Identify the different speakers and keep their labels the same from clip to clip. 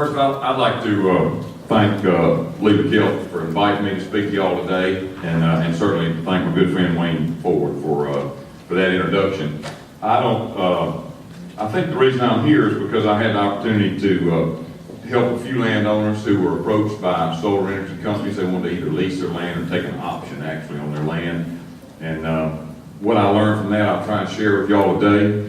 Speaker 1: First of all, I'd like to thank Leader Kilt for inviting me to speak to y'all today, and certainly thank my good friend Wayne Ford for that introduction. I think the reason I'm here is because I had the opportunity to help a few landowners who were approached by solar energy companies. They wanted to either lease their land or take an option actually on their land. And what I learned from that, I'll try and share with y'all today.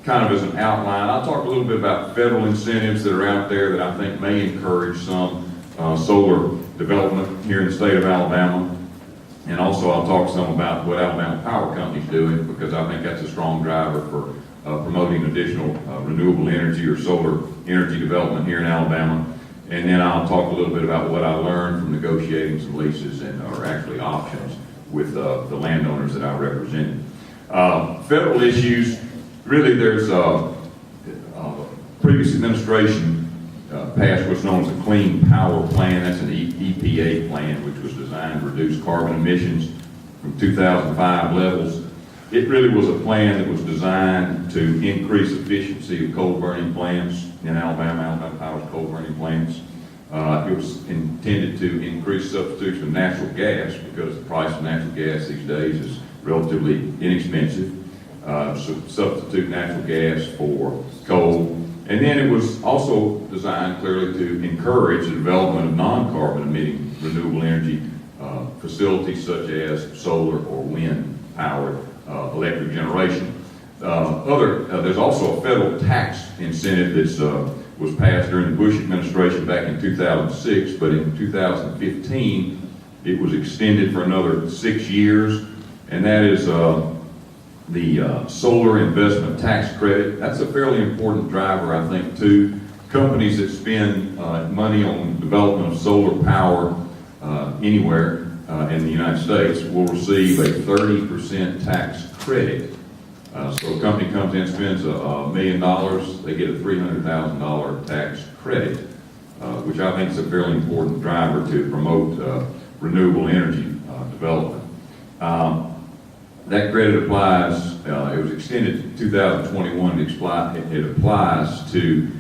Speaker 1: Kind of as an outline, I'll talk a little bit about federal incentives that are out there that I think may encourage some solar development here in the state of Alabama. And also I'll talk some about what Alabama Power Company's doing, because I think that's a strong driver for promoting additional renewable energy or solar energy development here in Alabama. And then I'll talk a little bit about what I learned from negotiating some leases or actually options with the landowners that I represented. Federal issues, really there's previous administration passed what's known as a Clean Power Plan. That's an EPA plan which was designed to reduce carbon emissions from 2005 levels. It really was a plan that was designed to increase efficiency of coal burning plants in Alabama. Alabama Power's coal burning plants. It was intended to increase substitution of natural gas, because the price of natural gas these days is relatively inexpensive. So substitute natural gas for coal. And then it was also designed clearly to encourage the development of non-carbon emitting renewable energy facilities such as solar or wind powered electric generation. There's also a federal tax incentive that was passed during the Bush administration back in 2006, but in 2015 it was extended for another 6 years, and that is the solar investment tax credit. That's a fairly important driver, I think, too. Companies that spend money on development of solar power anywhere in the United States will receive a 30% tax credit. So a company comes in and spends $1 million, they get a $300,000 tax credit, which I think is a fairly important driver to promote renewable energy development. That credit applies, it was extended to 2021, it applies to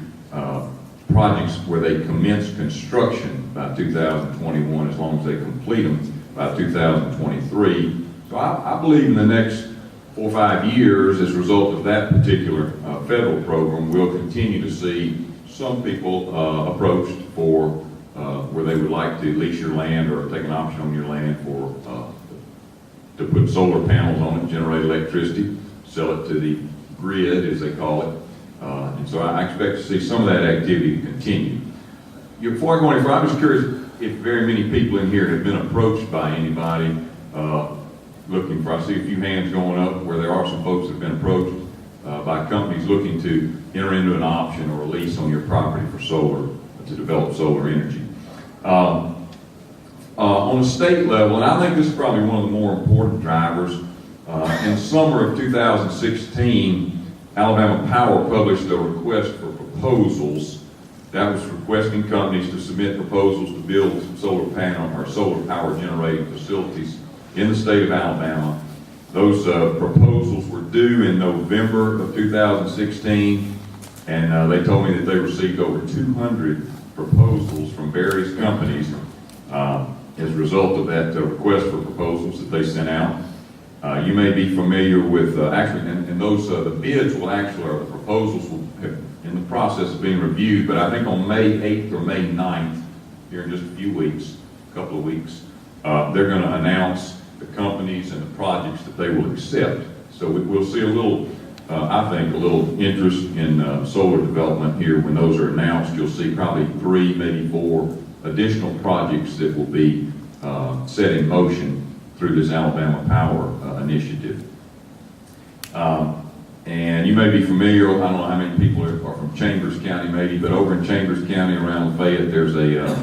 Speaker 1: projects where they commence construction by 2021, as long as they complete them by 2023. So I believe in the next 4 or 5 years, as a result of that particular federal program, we'll continue to see some people approached for where they would like to lease your land or take an option on your land for to put solar panels on it, generate electricity, sell it to the grid, as they call it. And so I expect to see some of that activity continue. Before I go any further, I'm just curious if very many people in here have been approached by anybody looking for, I see a few hands going up where there are some folks that have been approached by companies looking to enter into an option or a lease on your property for solar, to develop solar energy. On the state level, and I think this is probably one of the more important drivers, in summer of 2016, Alabama Power published a request for proposals that was requesting companies to submit proposals to build solar panel or solar power generating facilities in the state of Alabama. Those proposals were due in November of 2016, and they told me that they received over 200 proposals from various companies as a result of that request for proposals that they sent out. You may be familiar with, and those, the bids will actually, or the proposals will have, in the process of being reviewed, but I think on May 8th or May 9th, here in just a few weeks, a couple of weeks, they're going to announce the companies and the projects that they will accept. So we'll see a little, I think, a little interest in solar development here. When those are announced, you'll see probably 3, maybe 4 additional projects that will be set in motion through this Alabama Power initiative. And you may be familiar, I don't know how many people are from Chambers County maybe, but over in Chambers County around Lafayette, there's a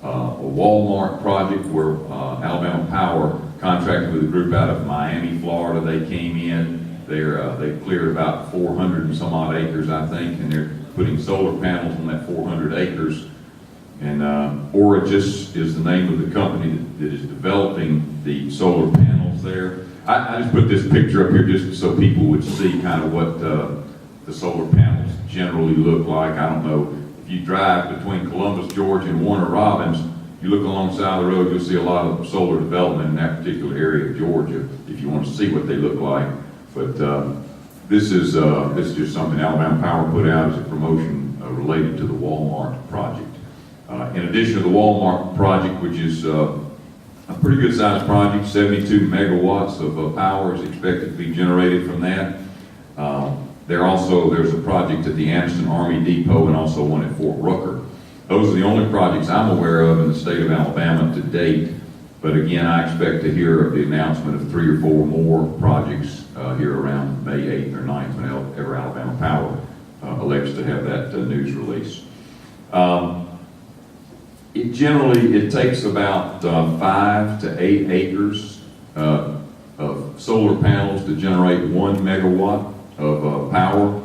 Speaker 1: Walmart project where Alabama Power contracted with a group out of Miami, Florida. They came in, they've cleared about 400 and some odd acres, I think, and they're putting solar panels on that 400 acres. And Origis is the name of the company that is developing the solar panels there. I just put this picture up here just so people would see kind of what the solar panels generally look like. I don't know if if you drive between Columbus, Georgia and Warner Robins, you look alongside the road, you'll see a lot of solar development in that particular area of Georgia, if you want to see what they look like. But this is just something Alabama Power put out as a promotion related to the Walmart project. In addition to the Walmart project, which is a pretty good sized project, 72 megawatts of power is expected to be generated from that. There's a project at the Anniston Army Depot and also one at Fort Rucker. Those are the only projects I'm aware of in the state of Alabama to date. But again, I expect to hear of the announcement of 3 or 4 more projects here around May 8th or 9th whenever Alabama Power elects to have that news release. It takes about 5 to 8 acres of solar panels to generate 1 megawatt of power.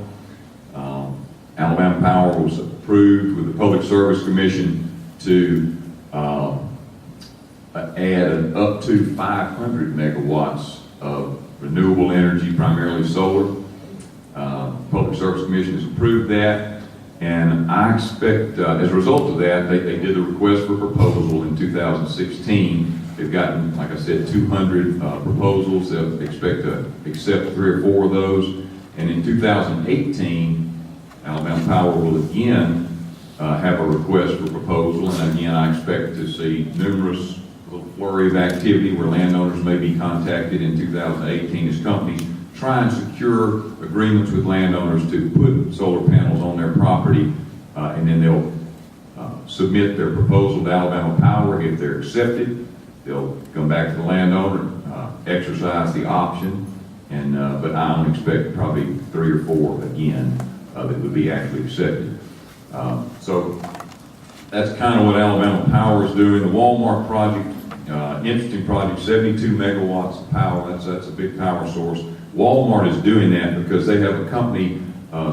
Speaker 1: Alabama Power was approved with the Public Service Commission to add up to 500 megawatts of renewable energy, primarily solar. Public Service Commission has approved that, and I expect, as a result of that, they did a request for proposal in 2016. They've gotten, like I said, 200 proposals. They'll expect to accept 3 or 4 of those, and in 2018, Alabama Power will again have a request for proposal, and again, I expect to see numerous little flurry of activity where landowners may be contacted in 2018 as companies try and secure agreements with landowners to put solar panels on their property, and then they'll submit their proposal to Alabama Power. If they're accepted, they'll come back to the landowner, exercise the option, and but I don't expect probably 3 or 4 again that would be actually accepted. So that's kind of what Alabama Power is doing. The Walmart project, interesting project, 72 megawatts of power. That's a big power source. Walmart is doing that because they have a company,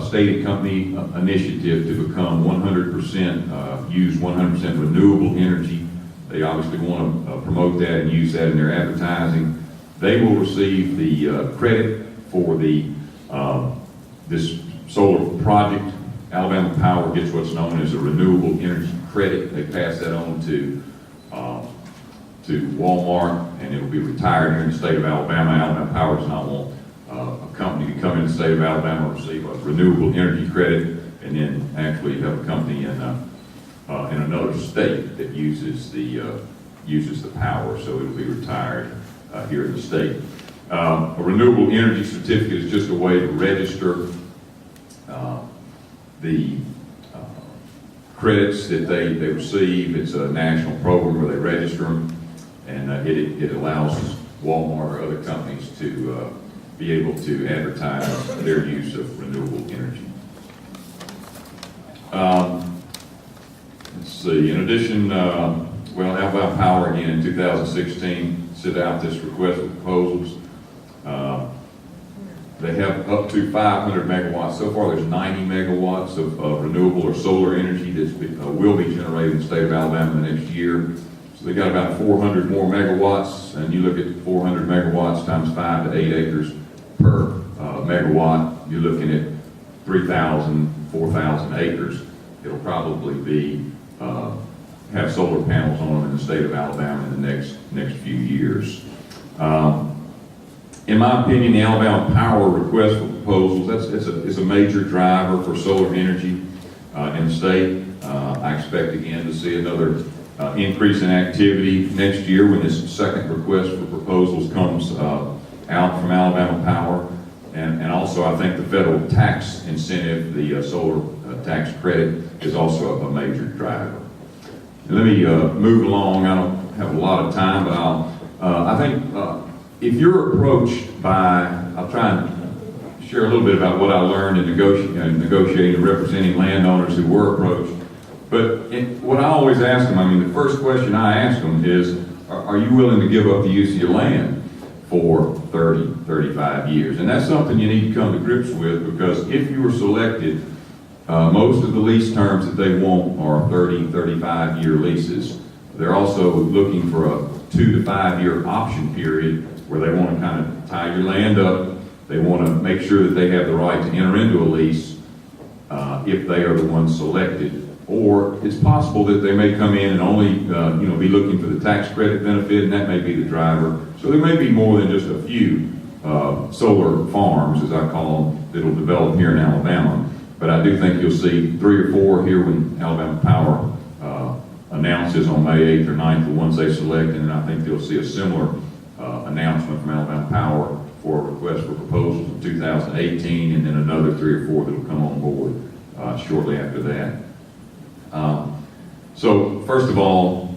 Speaker 1: stated company initiative to become 100%, use 100% renewable energy. They obviously want to promote that and use that in their advertising. They will receive the credit for the this solar project. Alabama Power gets what's known as a renewable energy credit. They pass that on to Walmart, and it will be retired here in the state of Alabama. Alabama Power does not want a company to come in the state of Alabama and receive a renewable energy credit and then actually have a company in another state that uses the power, so it will be retired here in the state. A renewable energy certificate is just a way to register the credits that they receive. It's a national program where they register them, and it allows Walmart or other companies to be able to advertise their use of renewable energy. Let's see, in addition, Alabama Power again in 2016 sent out this request for proposals. They have up to 500 megawatts. So far, there's 90 megawatts of renewable or solar energy that will be generated in the state of Alabama in the next year. So they got about 400 more megawatts, and you look at 400 megawatts times 5 to 8 acres per megawatt, you're looking at 3,000, 4,000 acres. It'll probably be have solar panels on them in the state of Alabama in the next few years. In my opinion, the Alabama Power request for proposals, it's a major driver for solar energy in the state. I expect again to see another increase in activity next year when this second request for proposals comes out from Alabama Power. And also I think the federal tax incentive, the solar tax credit, is also a major driver. And let me move along. I don't have a lot of time, but I think if you're approached by, I'll try and share a little bit about what I learned in negotiating and representing landowners who were approached. But what I always ask them, the first question I ask them is, are you willing to give up the use of your land for 30, 35 years? And that's something you need to come to grips with, because if you were selected, most of the lease terms that they want are 30, 35-year leases. They're also looking for a 2 to 5 year option period where they want to kind of tie your land up. They want to make sure that they have the right to enter into a lease if they are the ones selected Or it's possible that they may come in and only, be looking for the tax credit benefit, and that may be the driver. So there may be more than just a few solar farms, as I call them, that'll develop here in Alabama. But I do think you'll see 3 or 4 here when Alabama Power announces on May 8th or 9th the ones they select, and I think you'll see a similar announcement from Alabama Power for a request for proposals in 2018, and then another 3 or 4 that'll come on board shortly after that. So first of all,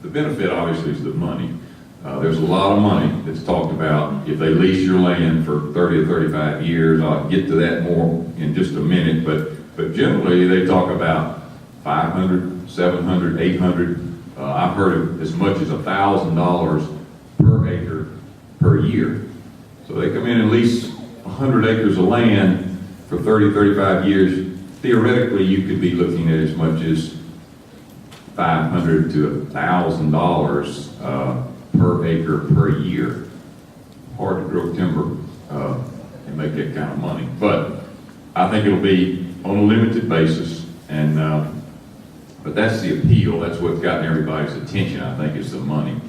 Speaker 1: the benefit obviously is the money. There's a lot of money that's talked about if they lease your land for 30 or 35 years. I'll get to that more in just a minute, but generally they talk about $500, $700, $800. I've heard of as much as $1,000 per acre per year. So they come in and lease 100 acres of land for 30, 35 years. Theoretically, you could be looking at as much as $500 to $1,000 per acre per year. Hard to grow timber and make that kind of money, but I think it'll be on a limited basis. And but that's the appeal. That's what's gotten everybody's attention. I think is the money.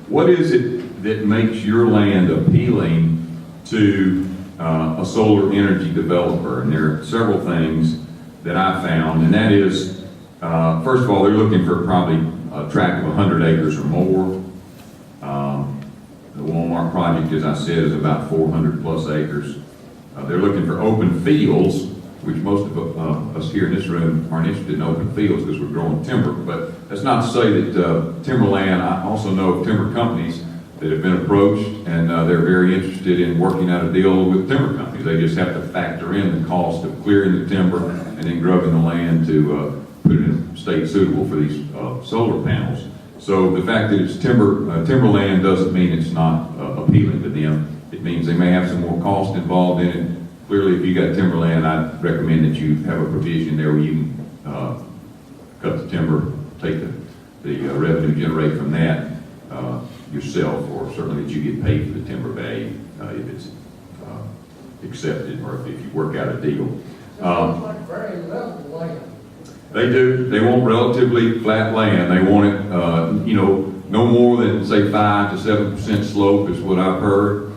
Speaker 1: What is it that makes your land appealing to a solar energy developer? And there are several things that I found, and that is, first of all, they're looking for probably a tract of 100 acres or more. The Walmart project, as I said, is about 400 plus acres. They're looking for open fields, which most of us here in this room aren't interested in open fields because we're growing timber. But that's not to say that timberland, I also know of timber companies that have been approached, and they're very interested in working out a deal with timber companies. They just have to factor in the cost of clearing the timber and then grubbing the land to put it in a state suitable for these solar panels. So the fact that it's timberland doesn't mean it's not appealing to them. It means they may have some more cost involved in it. Clearly, if you got timberland, I'd recommend that you have a provision there where you can cut the timber, take the revenue generated from that yourself, or certainly that you get paid for the timber value if it's accepted, or if you work out a deal.
Speaker 2: Like very level land.
Speaker 1: They do. They want relatively flat land. They want it, no more than say 5 to 7% slope is what I've heard.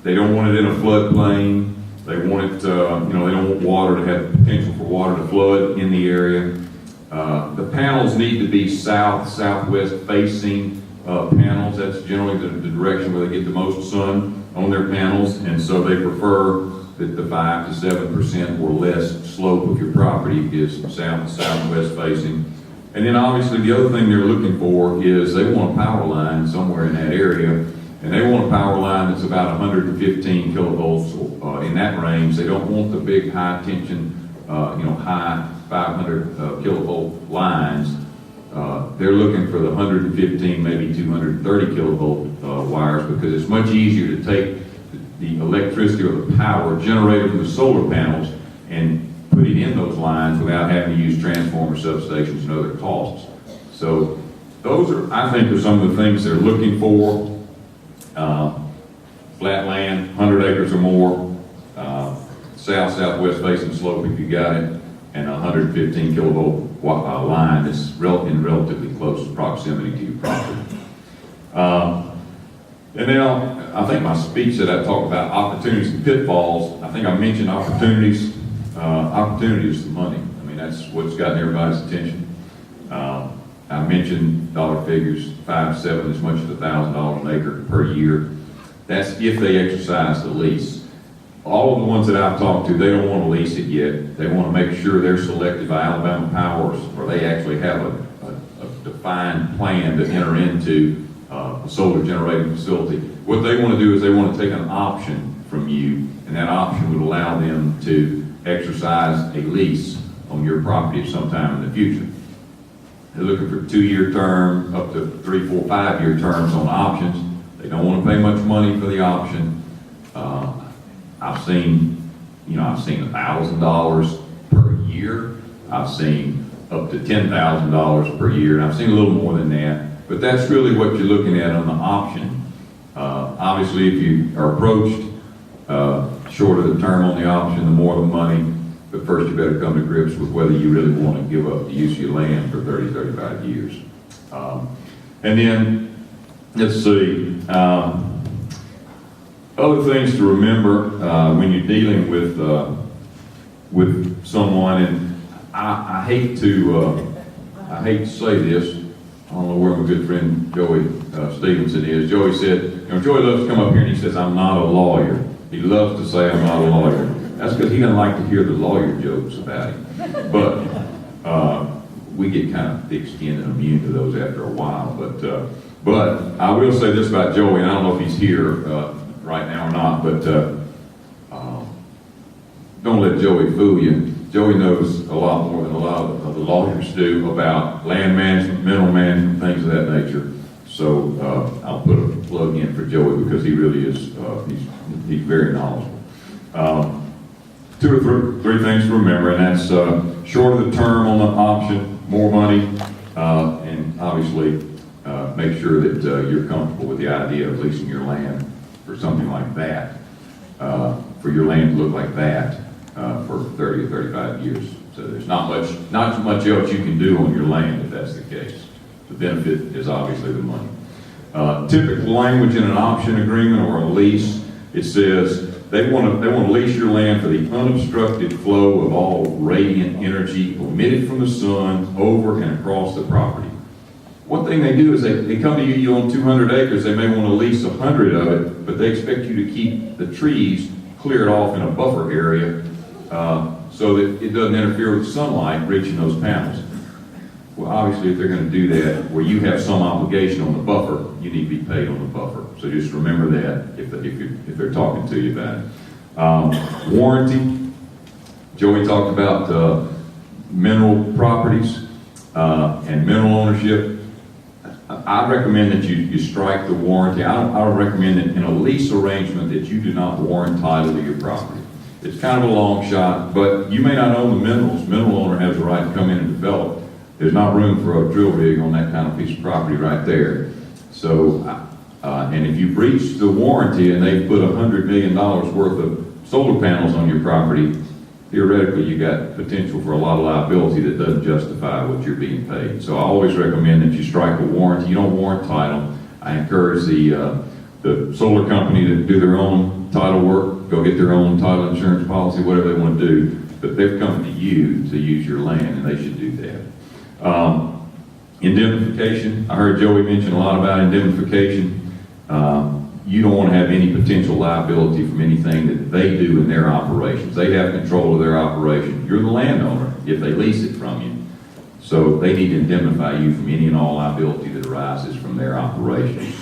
Speaker 1: They don't want it in a floodplain. They want it, they don't want water to have potential for water to flood in the area. The panels need to be southwest facing panels. That's generally the direction where they get the most sun on their panels, and so they prefer that the 5 to 7% or less slope of your property is southwest facing. And then obviously the other thing they're looking for is they want a power line somewhere in that area, and they want a power line that's about 115 kilovolts in that range. They don't want the big high tension, high 500 kilovolt lines. They're looking for the 115, maybe 230 kilovolt wires, because it's much easier to take the electricity or the power generated from the solar panels and put it in those lines without having to use transformer substations and other costs. So those are, I think, are some of the things they're looking for. Flat land, 100 acres or more, southwest facing slope if you got it, and 115 kilovolt line that's in relatively close proximity to your property. And now, I think my speech that I talked about opportunities and pitfalls, I think I mentioned opportunities. Opportunity is the money. I mean, that's what's gotten everybody's attention. I mentioned dollar figures, 5 to 7, as much as $1,000 an acre per year. That's if they exercise the lease. All of the ones that I've talked to, they don't want to lease it yet. They want to make sure they're selected by Alabama Power, or they actually have a defined plan to enter into a solar generating facility. What they want to do is they want to take an option from you, and that option would allow them to exercise a lease on your property at some time in the future. They're looking for 2-year term, up to 3, 4, 5-year terms on options. They don't want to pay much money for the option. I've seen $1,000 per year. I've seen up to $10,000 per year, and I've seen a little more than that. But that's really what you're looking at on the option. Obviously, if you are approached, shorter the term on the option, the more the money. but first you better come to grips with whether you really want to give up the use of your land for 30, 35 years. And then, let's see, other things to remember when you're dealing with someone, and I hate to say this. I don't know where my good friend Joey Stevenson is. Joey said, Joey loves to come up here and he says, I'm not a lawyer. He loves to say I'm not a lawyer. That's because he doesn't like to hear the lawyer jokes about him. But we get kind of thick-skinned and immune to those after a while. But I will say this about Joey, and I don't know if he's here right now or not, but don't let Joey fool you. Joey knows a lot more than a lot of the lawyers do about land management, mineral management, things of that nature. So I'll put a plug in for Joey because he really is, he's very knowledgeable. Two or three things to remember, and that's shorter the term on the option, more money, and obviously make sure that you're comfortable with the idea of leasing your land for something like that, for your land to look like that for 30 or 35 years. So there's not much else you can do on your land if that's the case. The benefit is obviously the money. Typical language in an option agreement or a lease, it says they want to lease your land for the unobstructed flow of all radiant energy emitted from the sun over and across the property. One thing they do is they come to you own 200 acres, they may want to lease 100 of it, but they expect you to keep the trees cleared off in a buffer area so that it doesn't interfere with sunlight reaching those panels. Well, obviously, if they're going to do that, where you have some obligation on the buffer, you need to be paid on the buffer. So just remember that if they're talking to you about it. Warranty. Joey talked about mineral properties and mineral ownership. I recommend that you strike the warranty. I would recommend that in a lease arrangement that you do not warrant title to your property. It's kind of a long shot, but you may not own the minerals. Mineral owner has the right to come in and develop. There's not room for a drill rig on that kind of piece of property right there. So, and if you breach the warranty and they put $100 million worth of solar panels on your property, theoretically you got potential for a lot of liability that doesn't justify what you're being paid. So I always recommend that you strike a warranty. You don't warrant title. I encourage the solar company to do their own title work, go get their own title insurance policy, whatever they want to do, but they've come to you to use your land and they should do that. Indemnification. I heard Joey mention a lot about indemnification. You don't want to have any potential liability from anything that they do in their operations. They have control of their operation. You're the landowner if they lease it from you. So they need to indemnify you from any and all liability that arises from their operations.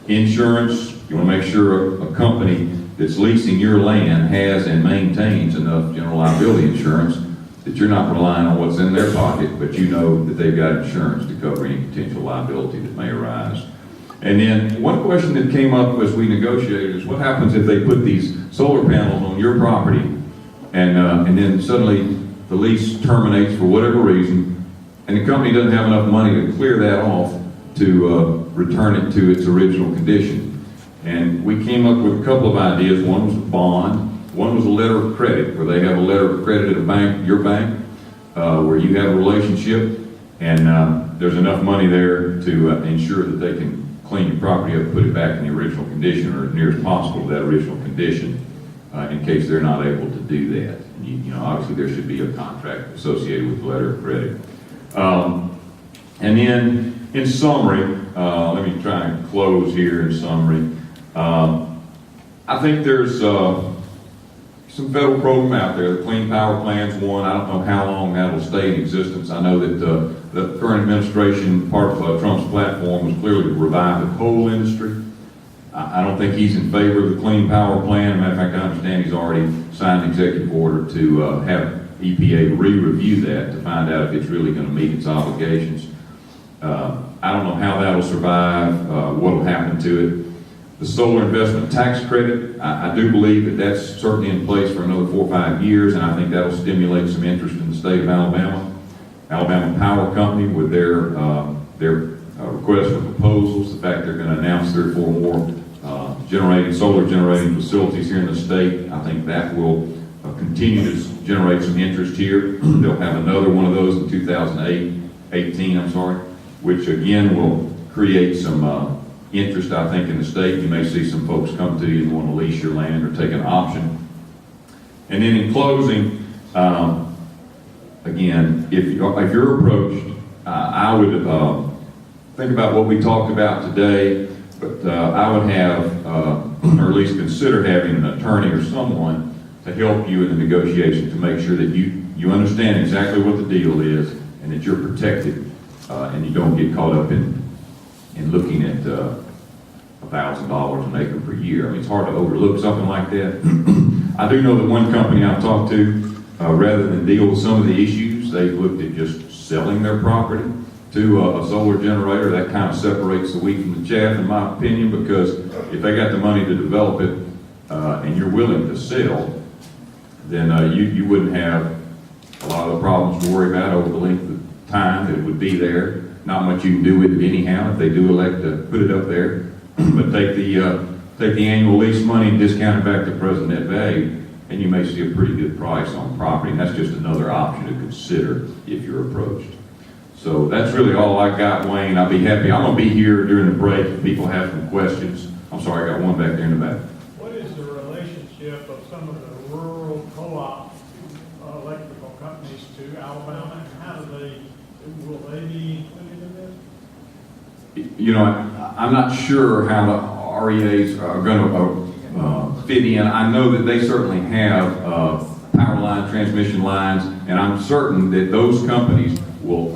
Speaker 1: Insurance. You want to make sure a company that's leasing your land has and maintains enough general liability insurance that you're not relying on what's in their pocket, but you know that they've got insurance to cover any potential liability that may arise. And then one question that came up as we negotiated is what happens if they put these solar panels on your property and then suddenly the lease terminates for whatever reason and the company doesn't have enough money to clear that off to return it to its original condition. And we came up with a couple of ideas. One was a bond. One was a letter of credit, where they have a letter of credit at a bank, your bank, where you have a relationship, and there's enough money there to ensure that they can clean your property up, put it back in the original condition, or as near as possible to that original condition, in case they're not able to do that. And you know, obviously there should be a contract associated with the letter of credit. And then, in summary, let me try and close here in summary. I think there's some federal program out there. The Clean Power Plan's one. I don't know how long that will stay in existence. I know that the current administration, part of Trump's platform was clearly to revive the coal industry. I don't think he's in favor of the Clean Power Plan. As a matter of fact, I understand he's already signed an executive order to have EPA re-review that to find out if it's really going to meet its obligations. I don't know how that will survive, what will happen to it. The solar investment tax credit, I do believe that that's certainly in place for another 4 or 5 years, and I think that will stimulate some interest in the state of Alabama. Alabama Power Company with their request for proposals, the fact they're going to announce 3 or 4 more solar generating facilities here in the state, I think that will continue to generate some interest here. They'll have another one of those in 2018, which again will create some interest, I think, in the state. You may see some folks come to you and want to lease your land or take an option. And then in closing, again, if you're approached, I would think about what we talked about today, but I would have, or at least consider having an attorney or someone to help you in the negotiation to make sure that you understand exactly what the deal is and that you're protected and you don't get caught up in looking at $1,000 an acre per year. I mean, it's hard to overlook something like that. I do know that one company I've talked to, rather than deal with some of the issues, they've looked at just selling their property to a solar generator. That kind of separates the wheat from the chaff, in my opinion, because if they got the money to develop it and you're willing to sell, then you wouldn't have a lot of the problems to worry about over the length of time that it would be there. Not much you can do with it anyhow if they do elect to put it up there. But take the annual lease money and discount it back to present net value, and you may see a pretty good price on property. And that's just another option to consider if you're approached. So that's really all I got, Wayne. I'll be happy. I'm going to be here during the break if people have some questions. I'm sorry, I got one back there in the back.
Speaker 2: What is the relationship of some of the rural co-op electrical companies to Alabama, and how will they be included in this?
Speaker 1: You know, I'm not sure how the REAs are going to fit in. I know that they certainly have power line, transmission lines, and I'm certain that those companies will,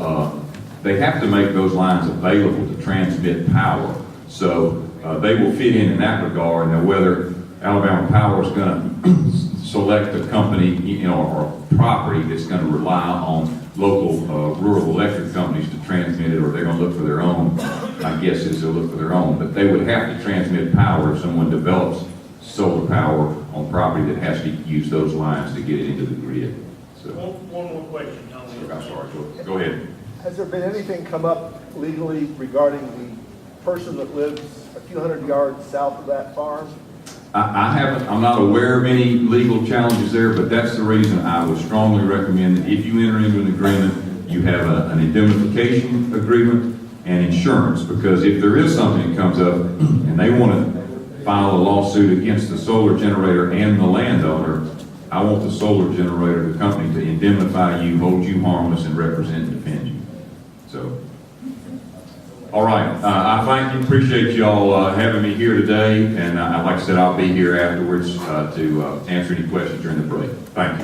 Speaker 1: they have to make those lines available to transmit power. So they will fit in that regard. Now, whether Alabama Power is going to select a company, or a property that's going to rely on local rural electric companies to transmit it, or they're going to look for their own, my guess is they'll look for their own, but they would have to transmit power if someone develops solar power on property that has to use those lines to get it into the grid. So,
Speaker 3: One more question, Tony.
Speaker 1: I'm sorry, go ahead.
Speaker 4: Has there been anything come up legally regarding the person that lives a few hundred yards south of that farm?
Speaker 1: I haven't, I'm not aware of any legal challenges there, but that's the reason I would strongly recommend that if you enter into an agreement, you have an indemnification agreement and insurance, because if there is something that comes up and they want to file a lawsuit against the solar generator and the landowner, I want the solar generator, the company, to indemnify you, hold you harmless, and represent and defend you. So, all right. I thank you, appreciate you all having me here today, and like I said, I'll be here afterwards to answer any questions during the break. Thank you.